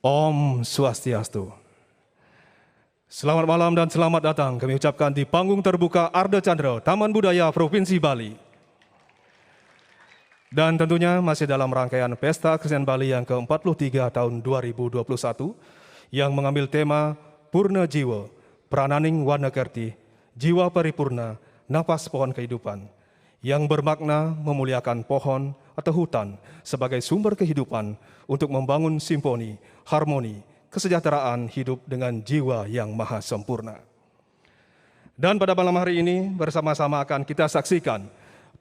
Om Swastiastu. Selamat malam dan selamat datang kami ucapkan di panggung terbuka Arda Candra, Taman Budaya Provinsi Bali. Dan tentunya masih dalam rangkaian Pesta Kesenian Bali yang ke-43 tahun 2021 yang mengambil tema Purna Jiwa, Prananing Warna Kerti, Jiwa Paripurna, Napas Pohon Kehidupan, yang bermakna memuliakan pohon atau hutan sebagai sumber kehidupan untuk membangun simfoni, harmoni, kesejahteraan hidup dengan jiwa yang maha sempurna. Dan pada malam hari ini bersama-sama akan kita saksikan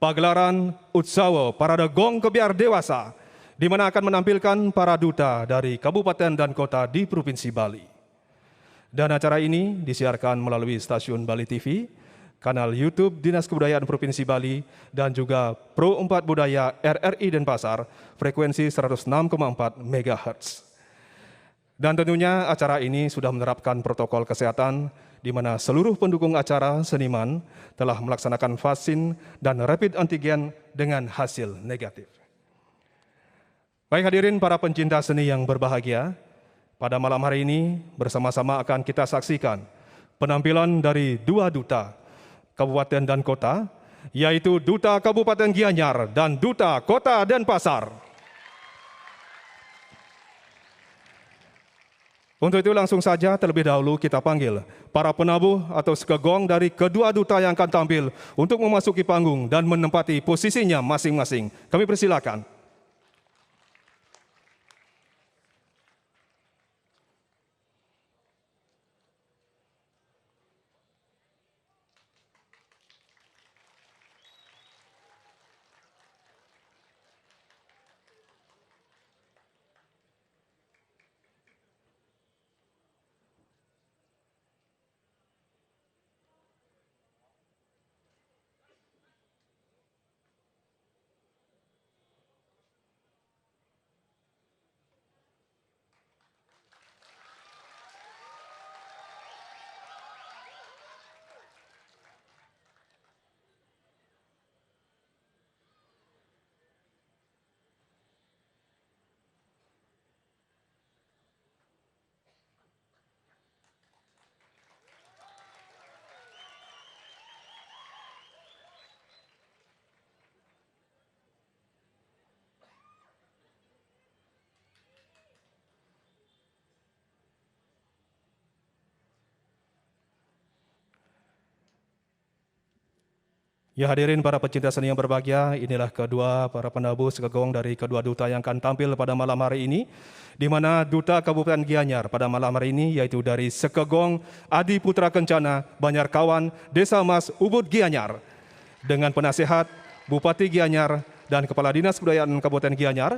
pagelaran Utsawa Parada Gong Kebiar Dewasa, di mana akan menampilkan para duta dari kabupaten dan kota di Provinsi Bali. Dan acara ini disiarkan melalui stasiun Bali TV, kanal YouTube Dinas Kebudayaan Provinsi Bali, dan juga Pro 4 Budaya RRI Denpasar, frekuensi 106,4 MHz. Dan tentunya acara ini sudah menerapkan protokol kesehatan, di mana seluruh pendukung acara seniman telah melaksanakan vaksin dan rapid antigen dengan hasil negatif. Baik hadirin para pencinta seni yang berbahagia, pada malam hari ini bersama-sama akan kita saksikan penampilan dari dua duta kabupaten dan kota, yaitu Duta Kabupaten Gianyar dan Duta Kota Denpasar. Untuk itu langsung saja terlebih dahulu kita panggil para penabuh atau sekegong dari kedua duta yang akan tampil untuk memasuki panggung dan menempati posisinya masing-masing. Kami persilakan. Ya hadirin para pecinta seni yang berbahagia, inilah kedua para penabuh sekegong dari kedua duta yang akan tampil pada malam hari ini, di mana Duta Kabupaten Gianyar pada malam hari ini yaitu dari Sekegong Adi Putra Kencana, Banjarkawan, Desa Mas, Ubud Gianyar, dengan penasehat Bupati Gianyar dan Kepala Dinas Kebudayaan Kabupaten Gianyar,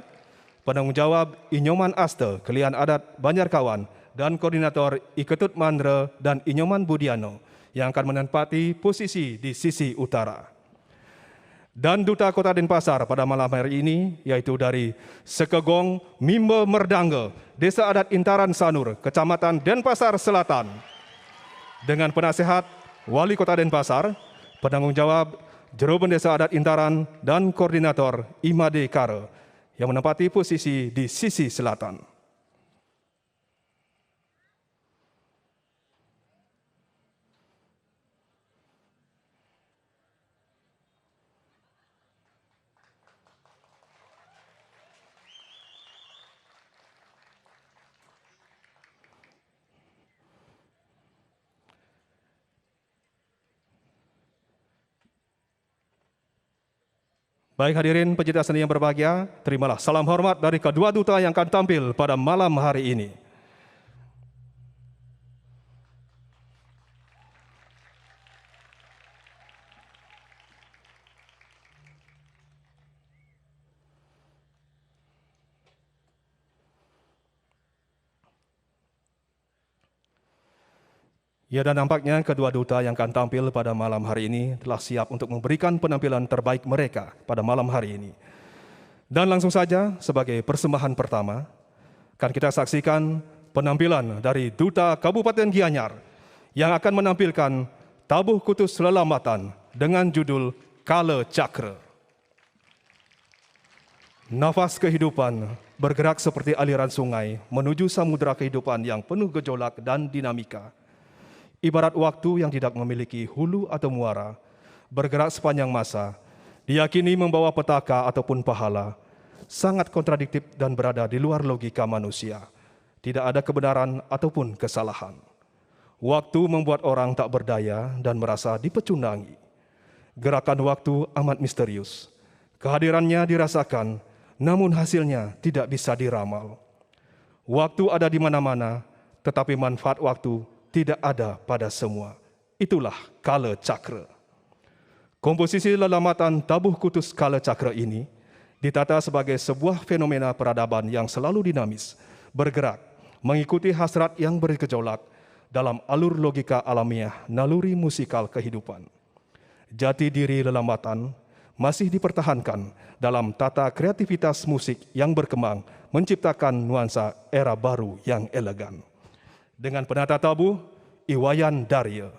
penanggung jawab Inyoman Aste, Kelian Adat Banjarkawan, dan Koordinator Iketut Mandre dan Inyoman Budiano, yang akan menempati posisi di sisi utara. Dan Duta Kota Denpasar pada malam hari ini yaitu dari Sekegong Mimbe Merdangge, Desa Adat Intaran Sanur, Kecamatan Denpasar Selatan, dengan penasehat Wali Kota Denpasar, penanggung jawab Jeroben Desa Adat Intaran, dan Koordinator Imade Kare, yang menempati posisi di sisi selatan. Baik hadirin pecinta seni yang berbahagia, terimalah salam hormat dari kedua duta yang akan tampil pada malam hari ini. Ya, dan nampaknya kedua duta yang akan tampil pada malam hari ini telah siap untuk memberikan penampilan terbaik mereka pada malam hari ini. Dan langsung saja sebagai persembahan pertama, akan kita saksikan penampilan dari Duta Kabupaten Gianyar yang akan menampilkan tabuh kutus lelambatan dengan judul Kala Cakra. Nafas kehidupan bergerak seperti aliran sungai menuju samudera kehidupan yang penuh gejolak dan dinamika. Ibarat waktu yang tidak memiliki hulu atau muara, bergerak sepanjang masa, diyakini membawa petaka ataupun pahala, sangat kontradiktif dan berada di luar logika manusia. Tidak ada kebenaran ataupun kesalahan. Waktu membuat orang tak berdaya dan merasa dipecundangi. Gerakan waktu amat misterius. Kehadirannya dirasakan, namun hasilnya tidak bisa diramal. Waktu ada di mana-mana, tetapi manfaat waktu tidak ada pada semua. Itulah Kala Cakra. Komposisi lelamatan tabuh kutus Kala Cakra ini ditata sebagai sebuah fenomena peradaban yang selalu dinamis, bergerak, mengikuti hasrat yang bergejolak dalam alur logika alamiah naluri musikal kehidupan. Jati diri lelamatan masih dipertahankan dalam tata kreativitas musik yang berkembang menciptakan nuansa era baru yang elegan. Dengan penata tabuh, Iwayan Darya.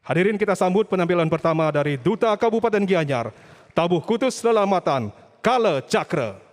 Hadirin kita sambut penampilan pertama dari Duta Kabupaten Gianyar, tabuh kutus lelamatan Kala Cakra.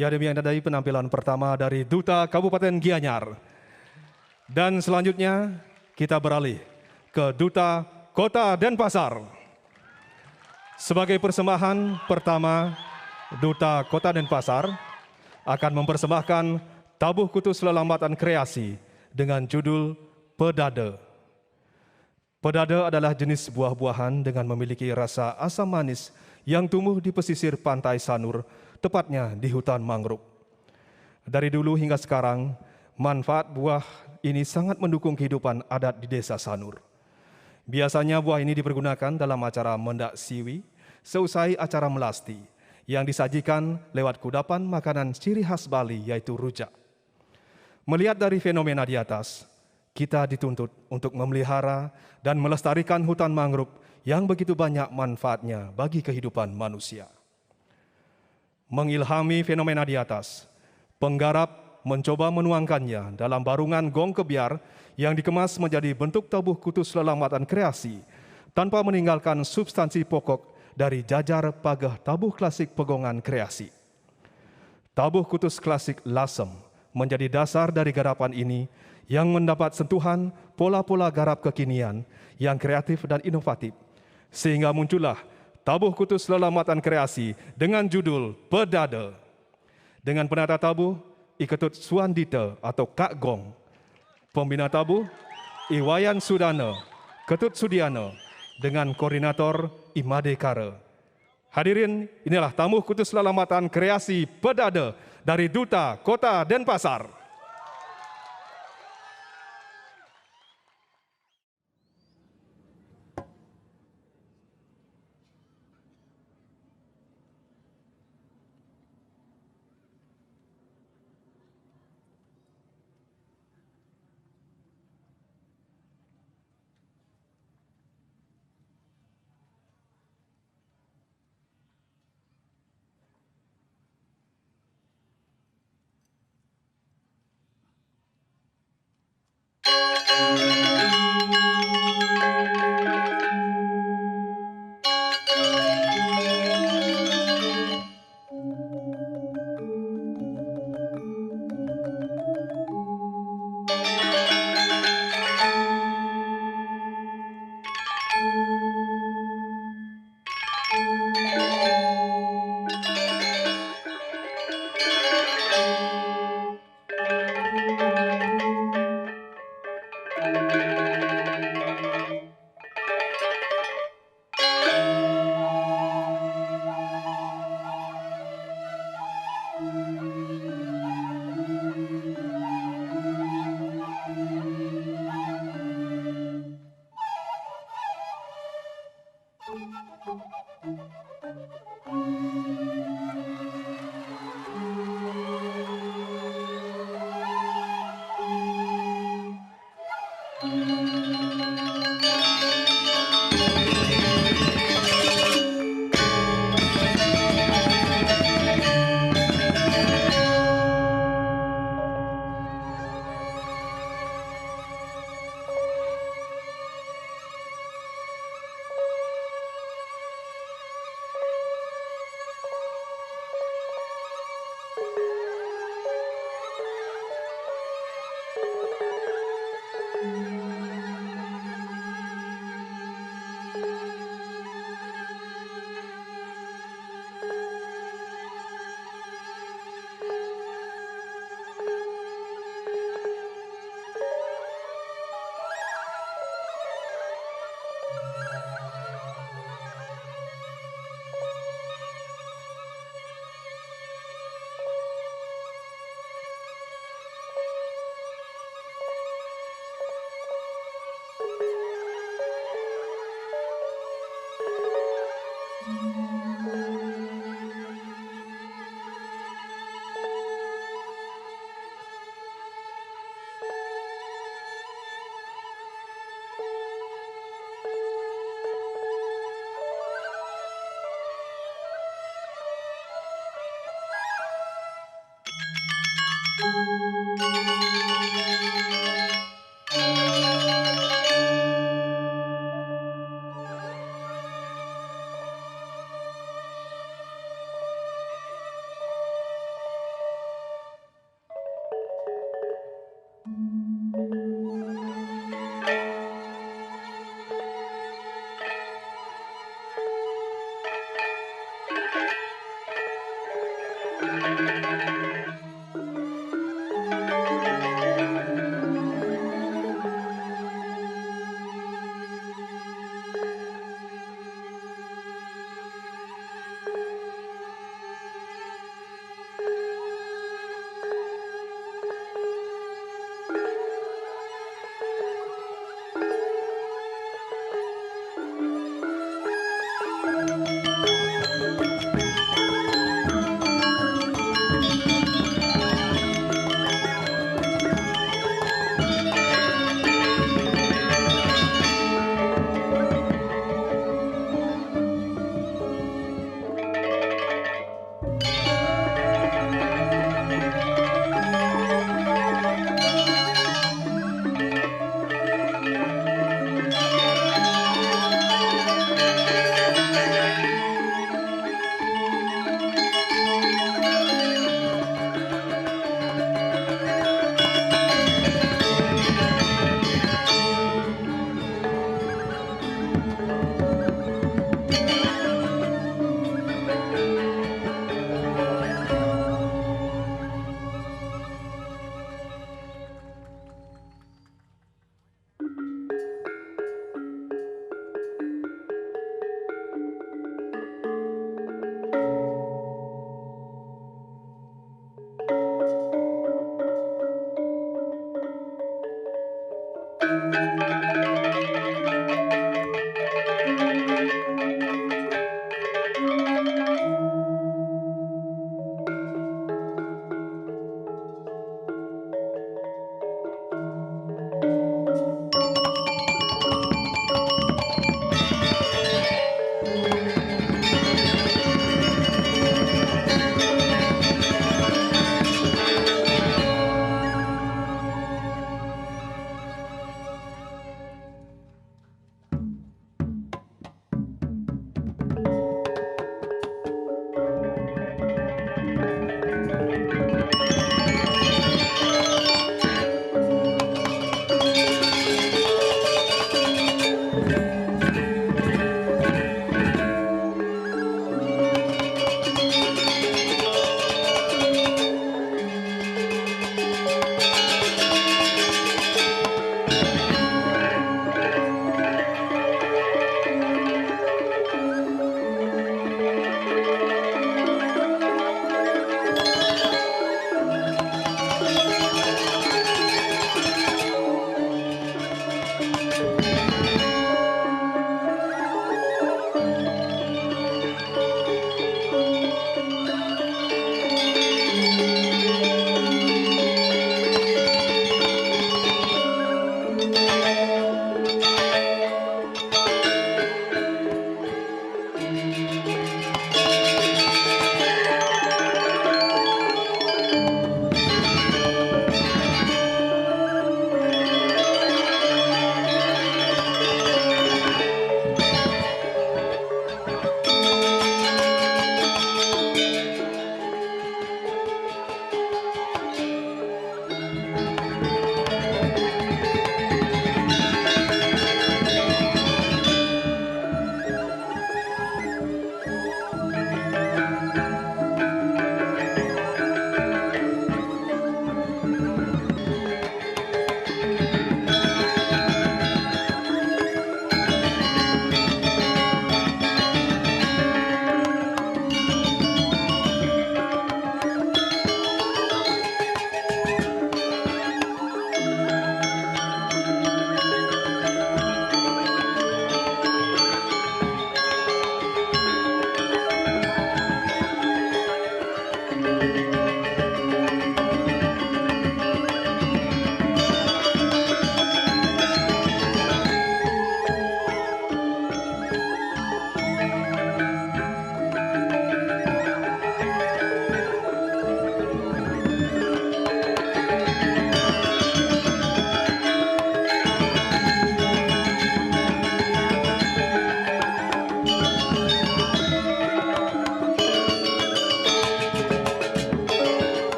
Ya, demikian tadi penampilan pertama dari Duta Kabupaten Gianyar. Dan selanjutnya kita beralih ke Duta Kota Denpasar. Sebagai persembahan pertama, Duta Kota Denpasar akan mempersembahkan tabuh kutus lelambatan kreasi dengan judul Pedada. Pedada adalah jenis buah-buahan dengan memiliki rasa asam manis yang tumbuh di pesisir pantai Sanur, tepatnya di hutan mangrove. Dari dulu hingga sekarang, manfaat buah ini sangat mendukung kehidupan adat di desa Sanur. Biasanya buah ini dipergunakan dalam acara mendak siwi, seusai acara melasti, yang disajikan lewat kudapan makanan ciri khas Bali yaitu rujak. Melihat dari fenomena di atas, kita dituntut untuk memelihara dan melestarikan hutan mangrove yang begitu banyak manfaatnya bagi kehidupan manusia. Mengilhami fenomena di atas, penggarap mencoba menuangkannya dalam barungan gong kebiar yang dikemas menjadi bentuk tabuh kutus lelambatan kreasi tanpa meninggalkan substansi pokok dari jajar pagah tabuh klasik pegongan kreasi. Tabuh kutus klasik lasem menjadi dasar dari garapan ini yang mendapat sentuhan pola-pola garap kekinian yang kreatif dan inovatif, sehingga muncullah tabuh kutus lelambatan kreasi dengan judul Pedada. Dengan penata tabuh Iketut Suandita atau Kak Gong, pembina tabuh Iwayan Sudana, Ketut Sudiana, dengan koordinator Imade Kara. Hadirin, inilah tabuh kutus lelambatan kreasi Pedada dari Duta Kota Denpasar.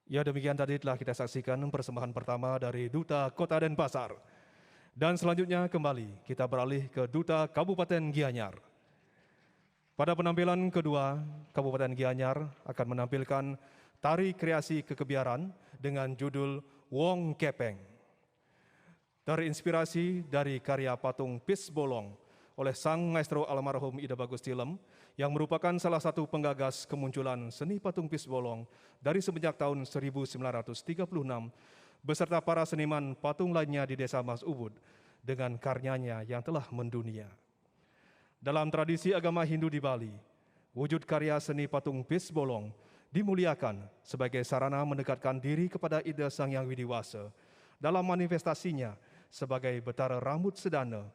Ya, demikian tadi telah kita saksikan persembahan pertama dari Duta Kota Denpasar. Dan selanjutnya kembali kita beralih ke Duta Kabupaten Gianyar. Pada penampilan kedua, Kabupaten Gianyar akan menampilkan tari kreasi kekebiaran dengan judul Wong Kepeng. Terinspirasi dari karya patung Pis Bolong oleh sang maestro almarhum Ida Bagus Tilem yang merupakan salah satu penggagas kemunculan seni patung Pis Bolong dari semenjak tahun 1936 beserta para seniman patung lainnya di Desa Mas Ubud dengan karyanya yang telah mendunia. Dalam tradisi agama Hindu di Bali, wujud karya seni patung Pis Bolong dimuliakan sebagai sarana mendekatkan diri kepada Ida Sang Hyang Widiwasa dalam manifestasinya sebagai Betara Rambut Sedana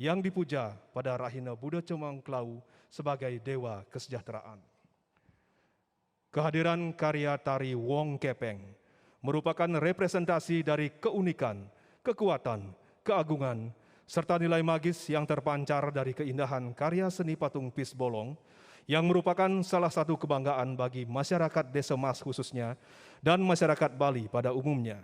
yang dipuja pada Rahina Buddha Cemangklau sebagai Dewa Kesejahteraan. Kehadiran karya tari Wong Kepeng merupakan representasi dari keunikan, kekuatan, keagungan, serta nilai magis yang terpancar dari keindahan karya seni patung Pis Bolong yang merupakan salah satu kebanggaan bagi masyarakat Desa Mas khususnya dan masyarakat Bali pada umumnya.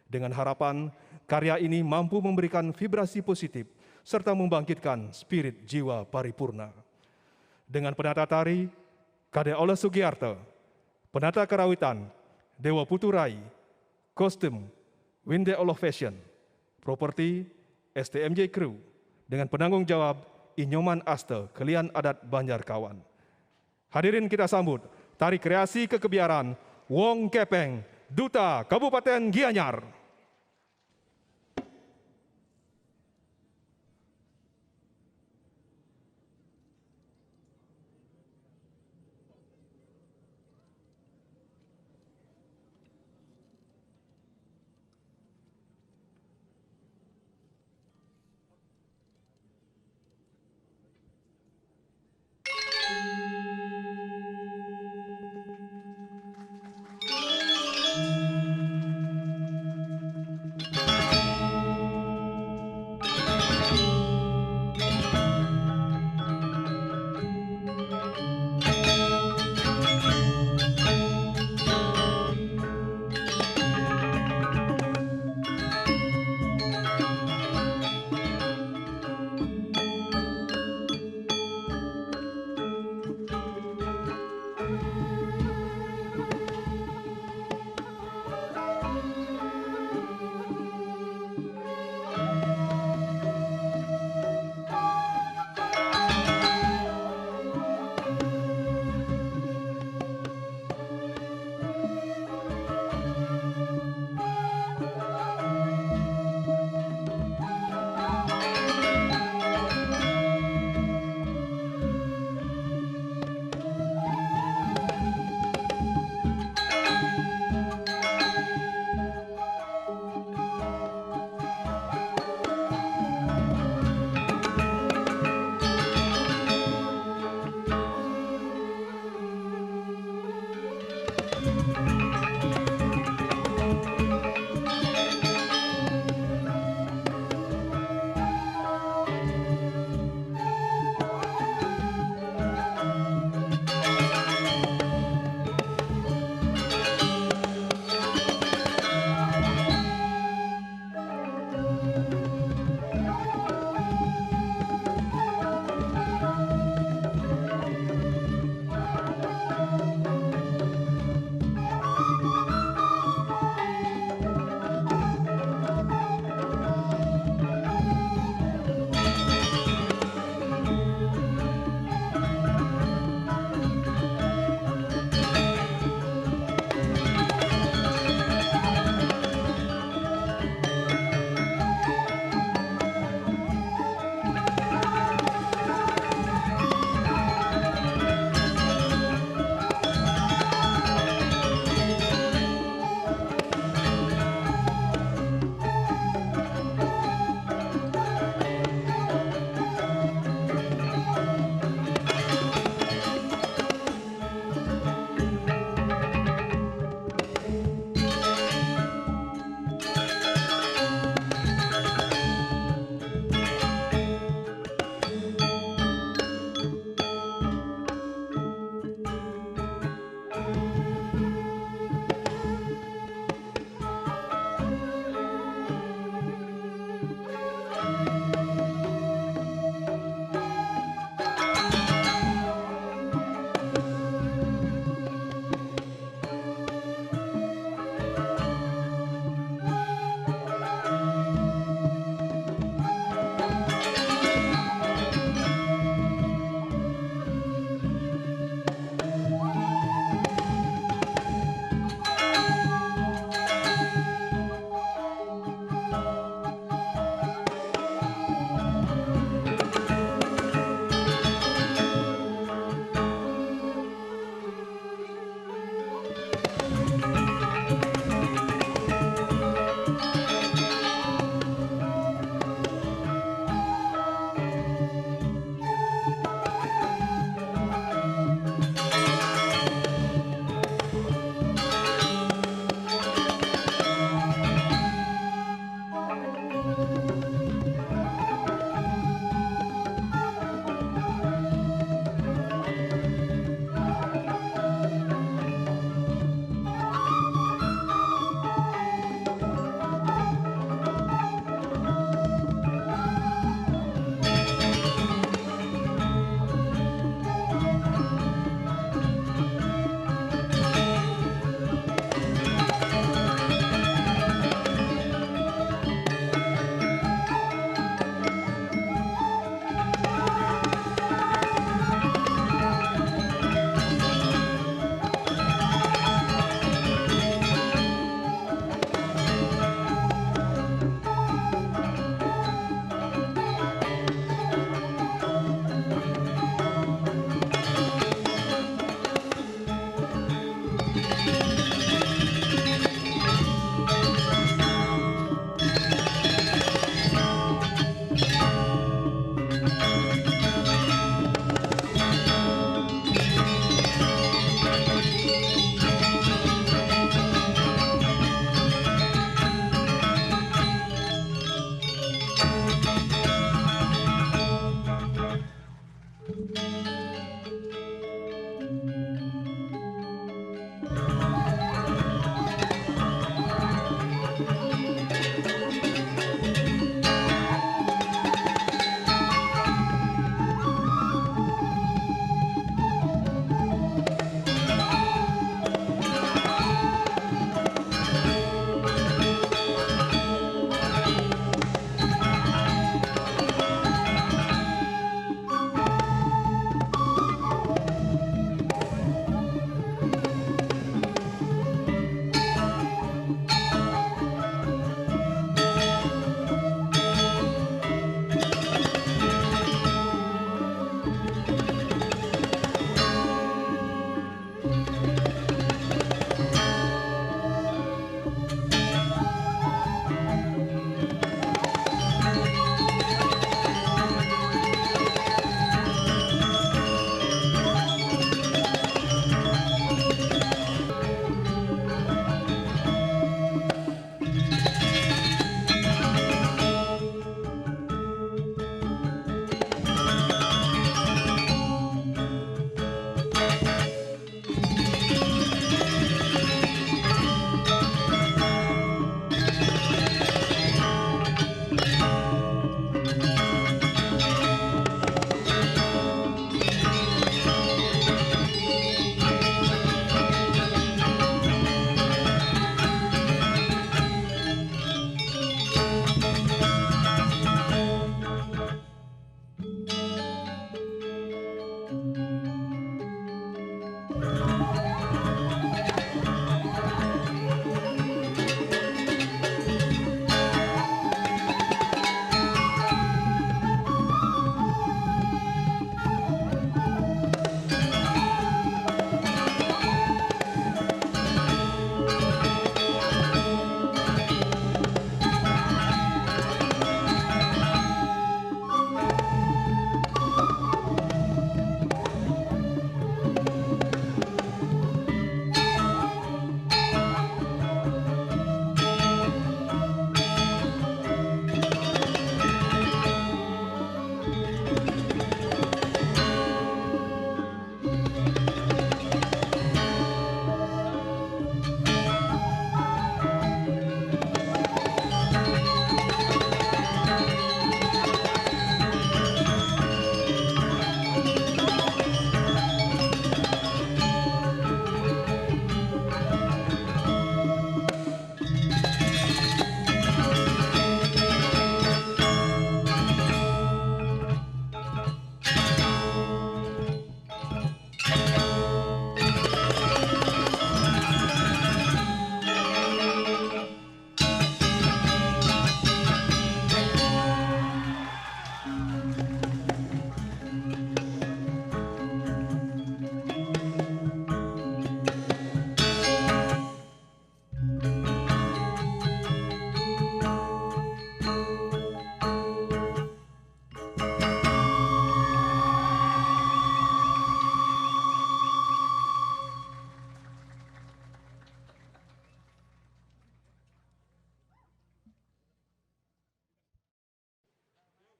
Dengan harapan karya ini mampu memberikan vibrasi positif serta membangkitkan spirit jiwa paripurna. Dengan penata tari, Kade Ola Sugiyarto, penata karawitan, Dewa Puturai, kostum, Winde Olof Fashion, properti, STMJ Crew, dengan penanggung jawab Inyoman Aste, Kelian Adat Banjarkawan. Hadirin kita sambut, tari kreasi kekebiaran, Wong Kepeng, Duta Kabupaten Gianyar.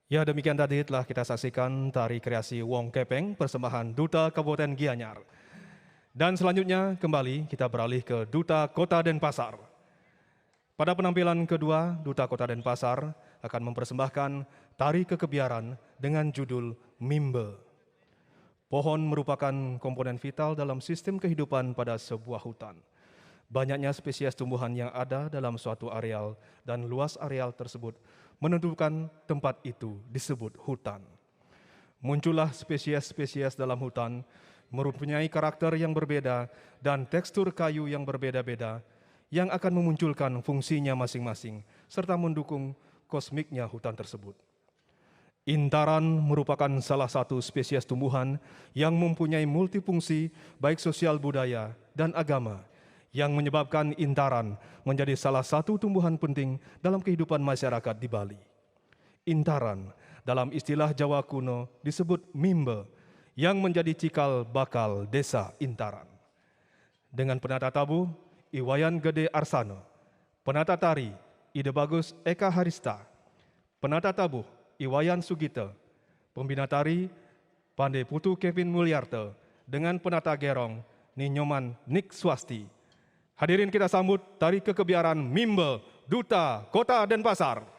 Ya, demikian tadi telah kita saksikan tari kreasi Wong Kepeng persembahan Duta Kabupaten Gianyar. Dan selanjutnya kembali kita beralih ke Duta Kota Denpasar. Pada penampilan kedua, Duta Kota Denpasar akan mempersembahkan tari kekebiaran dengan judul Mimbe. Pohon merupakan komponen vital dalam sistem kehidupan pada sebuah hutan. Banyaknya spesies tumbuhan yang ada dalam suatu areal dan luas areal tersebut menentukan tempat itu disebut hutan. Muncullah spesies-spesies dalam hutan mempunyai karakter yang berbeda dan tekstur kayu yang berbeda-beda yang akan memunculkan fungsinya masing-masing serta mendukung kosmiknya hutan tersebut. Intaran merupakan salah satu spesies tumbuhan yang mempunyai multifungsi baik sosial budaya dan agama yang menyebabkan intaran menjadi salah satu tumbuhan penting dalam kehidupan masyarakat di Bali. Intaran dalam istilah Jawa kuno disebut mimbe yang menjadi cikal bakal desa Intaran. Dengan penata tabuh Iwayan Gede Arsano, penata tari Ide Bagus Eka Harista, penata tabuh Iwayan Sugite, pembina tari Pandai Putu Kevin Mulyarte, dengan penata gerong Ninyoman Nik Swasti. Hadirin kita sambut tari kekebiaran Mimbe Duta Kota Denpasar.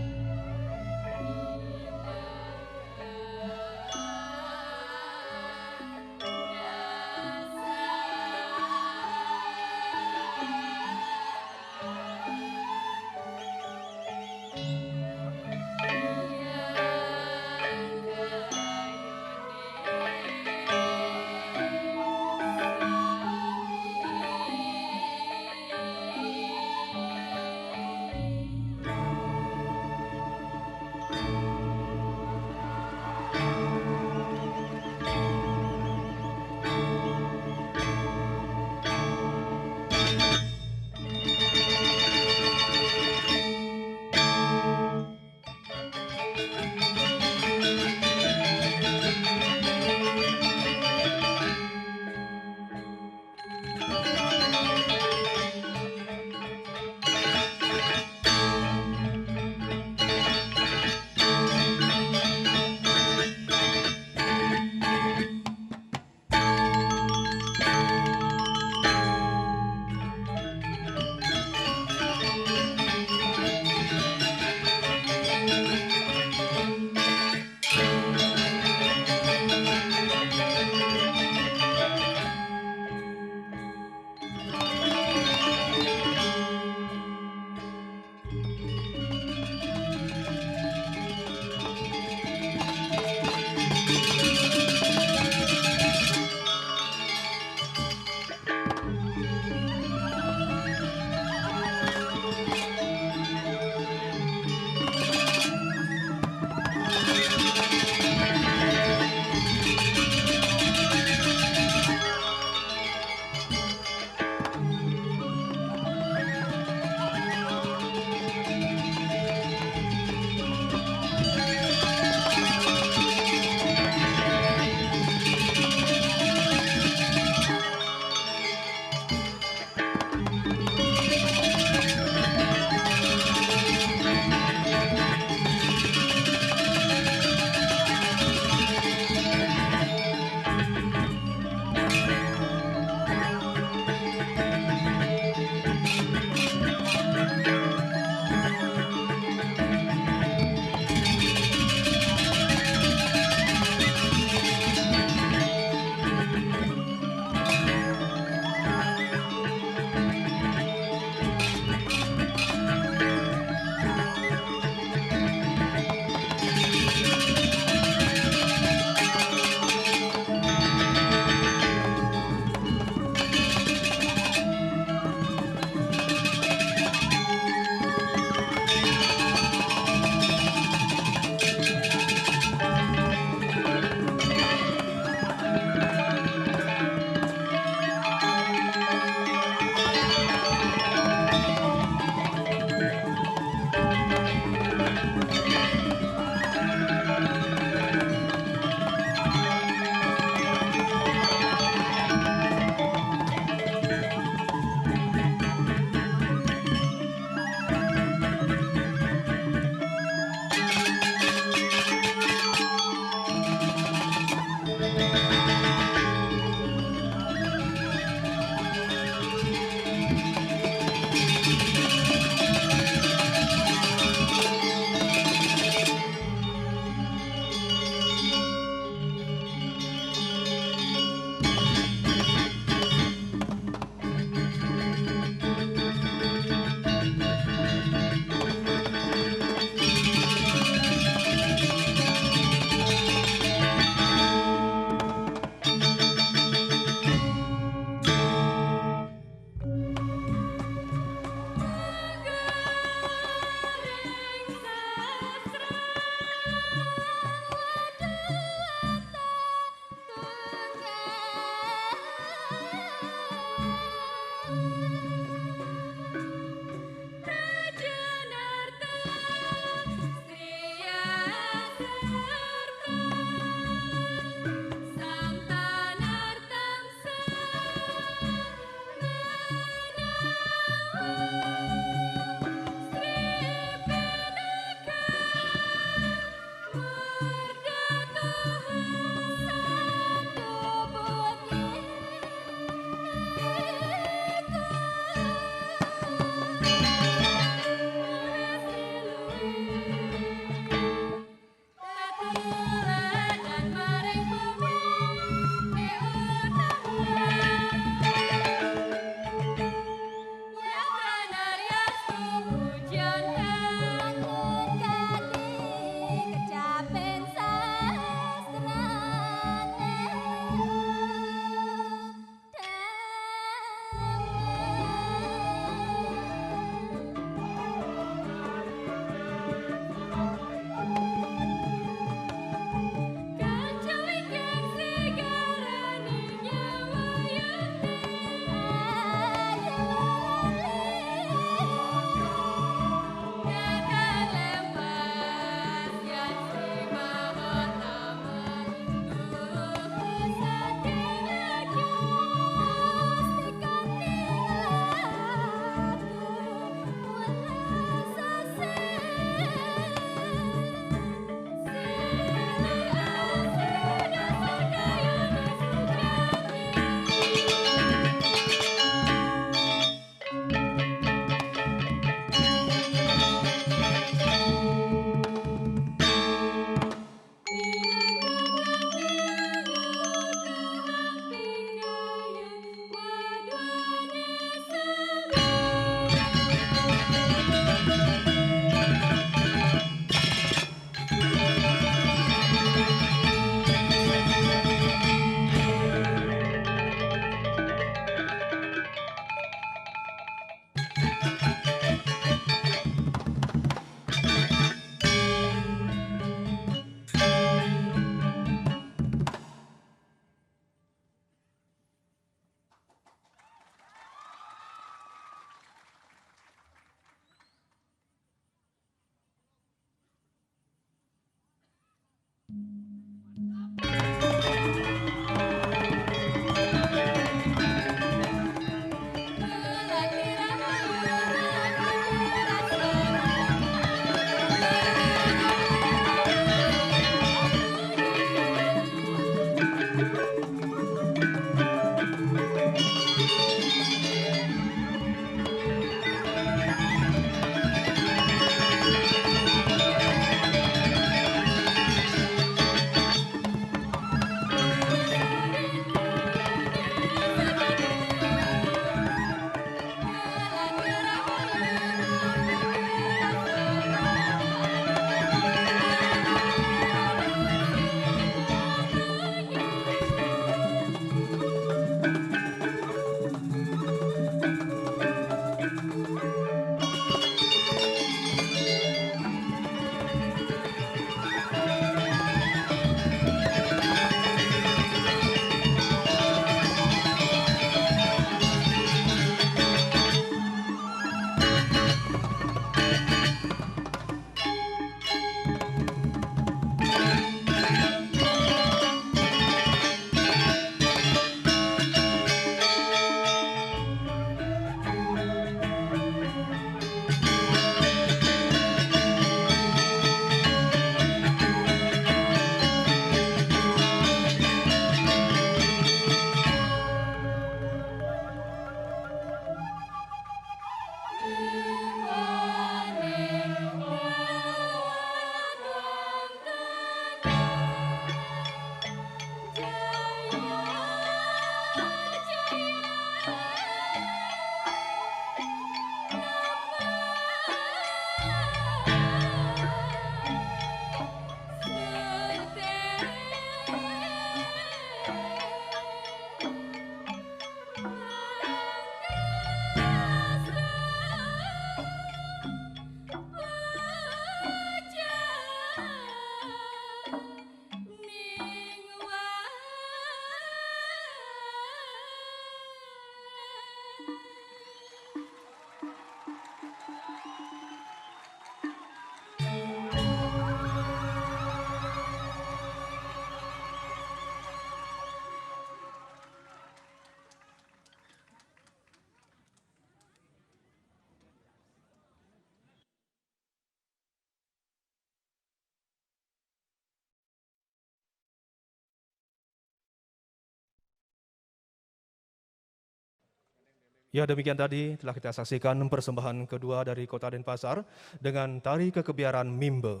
Ya, demikian tadi telah kita saksikan persembahan kedua dari Kota Denpasar dengan tari kekebiaran Mimbe.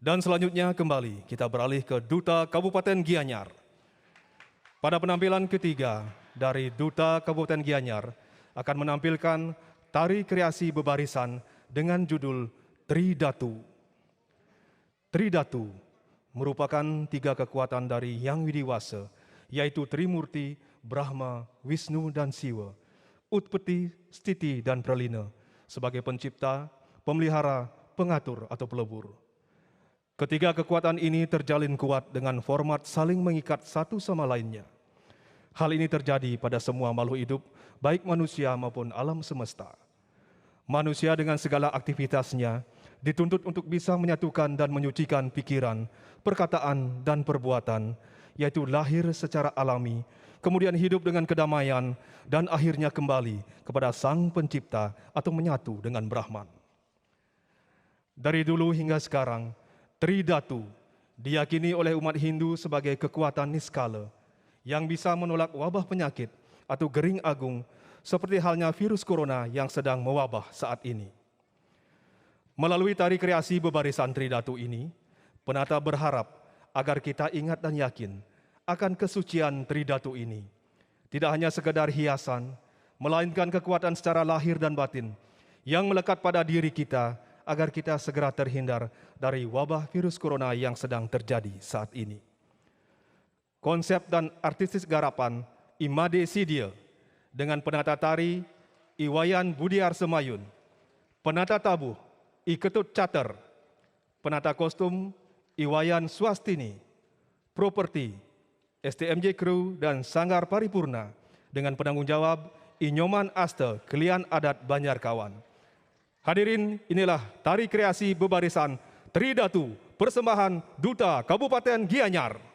Dan selanjutnya kembali kita beralih ke Duta Kabupaten Gianyar. Pada penampilan ketiga dari Duta Kabupaten Gianyar akan menampilkan tari kreasi bebarisan dengan judul Tridatu. Tridatu merupakan tiga kekuatan dari Yang Widiwasa, yaitu Trimurti, Brahma, Wisnu, dan Siwa. Utpeti, Stiti, dan Pralina sebagai pencipta, pemelihara, pengatur atau pelebur. Ketiga kekuatan ini terjalin kuat dengan format saling mengikat satu sama lainnya. Hal ini terjadi pada semua makhluk hidup, baik manusia maupun alam semesta. Manusia dengan segala aktivitasnya dituntut untuk bisa menyatukan dan menyucikan pikiran, perkataan, dan perbuatan, yaitu lahir secara alami, kemudian hidup dengan kedamaian, dan akhirnya kembali kepada Sang Pencipta atau menyatu dengan Brahman. Dari dulu hingga sekarang, Tridatu diyakini oleh umat Hindu sebagai kekuatan niskala yang bisa menolak wabah penyakit atau gering agung seperti halnya virus corona yang sedang mewabah saat ini. Melalui tari kreasi bebarisan Tridatu ini, penata berharap agar kita ingat dan yakin akan kesucian Tridatu ini. Tidak hanya sekedar hiasan, melainkan kekuatan secara lahir dan batin yang melekat pada diri kita agar kita segera terhindar dari wabah virus corona yang sedang terjadi saat ini. Konsep dan artistik garapan Imade Sidia dengan penata tari Iwayan Budiar Semayun, penata tabuh Iketut Cater, penata kostum Iwayan Swastini, properti STMJ Kru dan Sanggar Paripurna dengan penanggung jawab Inyoman Aste Kelian Adat Banjarkawan. Hadirin, inilah tari kreasi bebarisan Tridatu persembahan Duta Kabupaten Gianyar.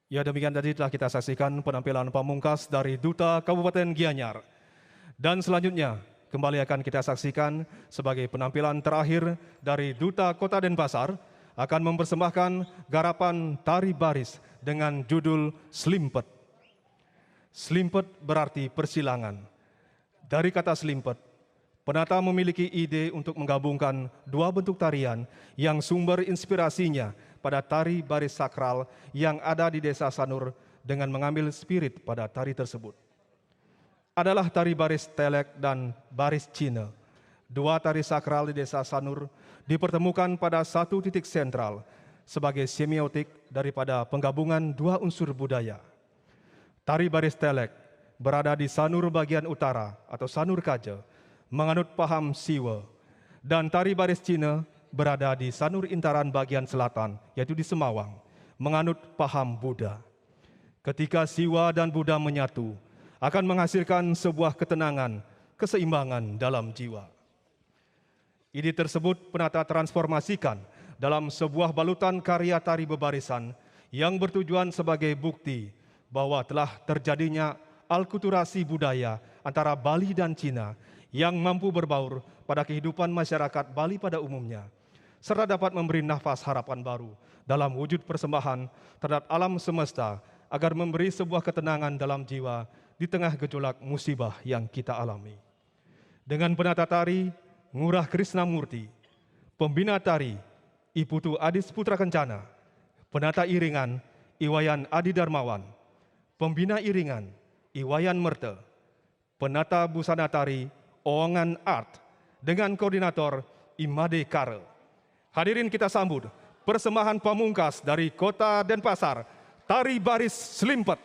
Ya, demikian tadi telah kita saksikan penampilan pamungkas dari Duta Kabupaten Gianyar. Dan selanjutnya kembali akan kita saksikan sebagai penampilan terakhir dari Duta Kota Denpasar akan mempersembahkan garapan tari baris dengan judul Slimpet. Slimpet berarti persilangan. Dari kata slimpet, penata memiliki ide untuk menggabungkan dua bentuk tarian yang sumber inspirasinya pada tari baris sakral yang ada di Desa Sanur dengan mengambil spirit pada tari tersebut. Adalah tari baris Telek dan baris Cina. Dua tari sakral di Desa Sanur dipertemukan pada satu titik sentral sebagai semiotik daripada penggabungan dua unsur budaya. Tari baris Telek berada di Sanur bagian utara atau Sanur Kaja, menganut paham Siwa, dan tari baris Cina berada di Sanur Intaran bagian selatan, yaitu di Semawang, menganut paham Buddha. Ketika Siwa dan Buddha menyatu, akan menghasilkan sebuah ketenangan, keseimbangan dalam jiwa. Ide tersebut penata transformasikan dalam sebuah balutan karya tari bebarisan yang bertujuan sebagai bukti bahwa telah terjadinya alkulturasi budaya antara Bali dan Cina yang mampu berbaur pada kehidupan masyarakat Bali pada umumnya, serta dapat memberi nafas harapan baru dalam wujud persembahan terhadap alam semesta agar memberi sebuah ketenangan dalam jiwa di tengah gejolak musibah yang kita alami. Dengan penata tari Ngurah Krisnamurti, pembina tari Iputu Adis Putra Kencana, penata iringan Iwayan Adi Darmawan, pembina iringan Iwayan Merte, penata busana tari Oongan Art dengan koordinator Imade Kare. Hadirin kita sambut persembahan pamungkas dari Kota Denpasar, tari baris Slimpet.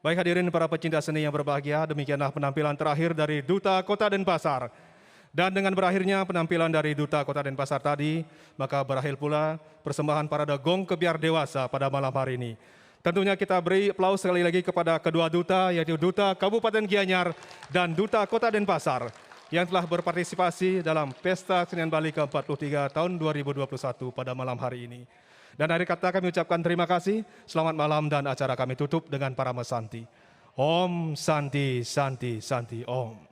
Baik hadirin para pecinta seni yang berbahagia, demikianlah penampilan terakhir dari Duta Kota Denpasar. Dan dengan berakhirnya penampilan dari Duta Kota Denpasar tadi, maka berakhir pula persembahan parade Gong Kebiar Dewasa pada malam hari ini. Tentunya kita beri aplaus sekali lagi kepada kedua duta, yaitu Duta Kabupaten Gianyar dan Duta Kota Denpasar yang telah berpartisipasi dalam Pesta Kesenian Bali ke-43 tahun 2021 pada malam hari ini. Dan akhir kata kami ucapkan terima kasih, selamat malam dan acara kami tutup dengan para mesanti. Om Santi Santi Santi Om.